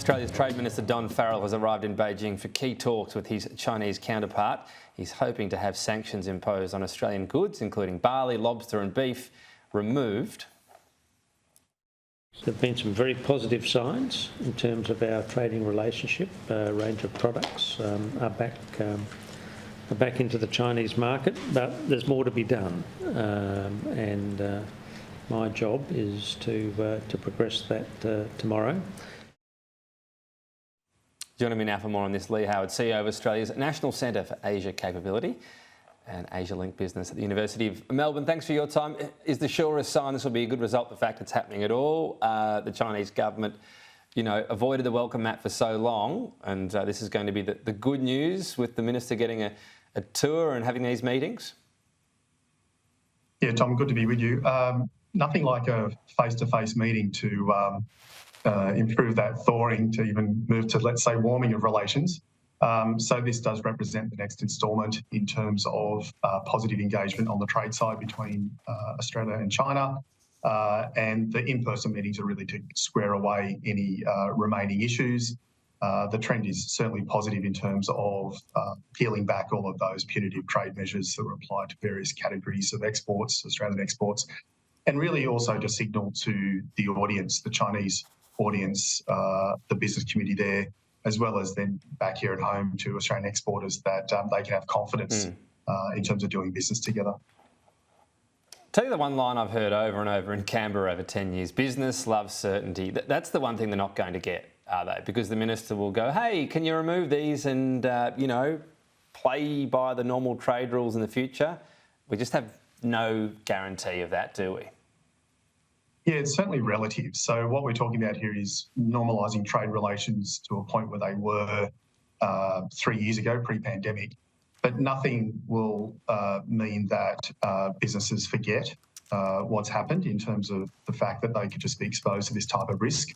Australia's Trade Minister Don Farrell has arrived in Beijing for key talks with his Chinese counterpart. He's hoping to have sanctions imposed on Australian goods, including barley, lobster and beef, removed. There have been some very positive signs in terms of our trading relationship. A range of products are back into the Chinese market, but there's more to be done. My job is to progress that tomorrow. Joining me now for more on this, Leigh, CEO of Australia's National Centre for Asia Capability and Asialink business at the University of Melbourne. Thanks for your time. Is the surest sign this will be a good result, the fact it's happening at all? The Chinese government, avoided the welcome mat for so long, and this is going to be the good news with the minister getting a tour and having these meetings? Yeah, Tom, good to be with you. Nothing like a face-to-face meeting to improve that thawing, to even move to, let's say, warming of relations. So this does represent the next instalment in terms of positive engagement on the trade side between Australia and China. And the in-person meetings are really to square away any remaining issues. The trend is certainly positive in terms of peeling back all of those punitive trade measures that were applied to various categories of exports, Australian exports, and really also to signal to the audience, the Chinese audience, the business community there, as well as then back here at home to Australian exporters, that they can have confidence in terms of doing business together. Tell you the one line I've heard over and over in Canberra over 10 years: business loves certainty. That's the one thing they're not going to get, are they? Because the minister will go, hey, can you remove these and, play by the normal trade rules in the future? We just have no guarantee of that, do we? Yeah, it's certainly relative. So what we're talking about here is normalising trade relations to a point where they were 3 years ago, pre-pandemic. But nothing will mean that businesses forget what's happened in terms of the fact that they could just be exposed to this type of risk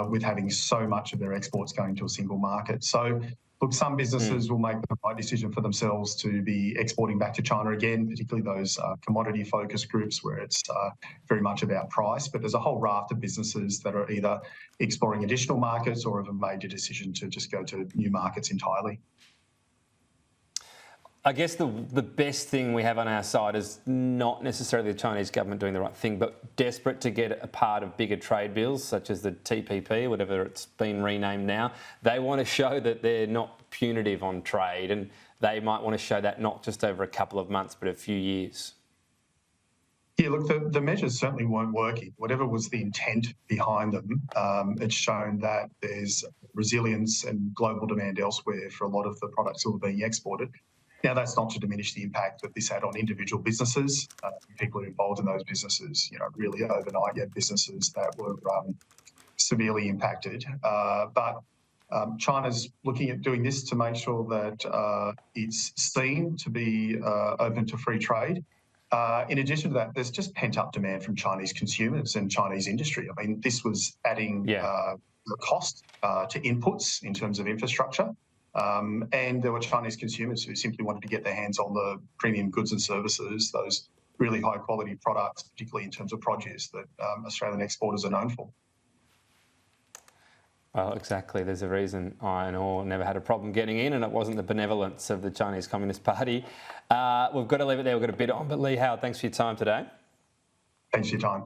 with having so much of their exports going to a single market. So, look, some businesses will make the right decision for themselves to be exporting back to China again, particularly those commodity-focused groups where it's very much about price. But there's a whole raft of businesses that are either exploring additional markets or have made a decision to just go to new markets entirely. I guess the best thing we have on our side is not necessarily the Chinese government doing the right thing, but desperate to get a part of bigger trade deals, such as the TPP, whatever it's been renamed now. They want to show that they're not punitive on trade, and they might want to show that not just over a couple of months, but a few years. Yeah, look, the measures certainly weren't working. Whatever was the intent behind them, it's shown that there's resilience and global demand elsewhere for a lot of the products that were being exported. Now, that's not to diminish the impact that this had on individual businesses. People involved in those businesses, really overnight, you had businesses that were severely impacted. But China's looking at doing this to make sure that it's seen to be open to free trade. In addition to that, there's just pent-up demand from Chinese consumers and Chinese industry. I mean, this was adding the cost to inputs in terms of infrastructure. And there were Chinese consumers who simply wanted to get their hands on the premium goods and services, those really high-quality products, particularly in terms of produce that Australian exporters are known for. Well, exactly. There's a reason iron ore never had a problem getting in, and it wasn't the benevolence of the Chinese Communist Party. We've got to leave it there. We've got a bit on. But Leigh, Howard, thanks for your time today. Thanks for your time.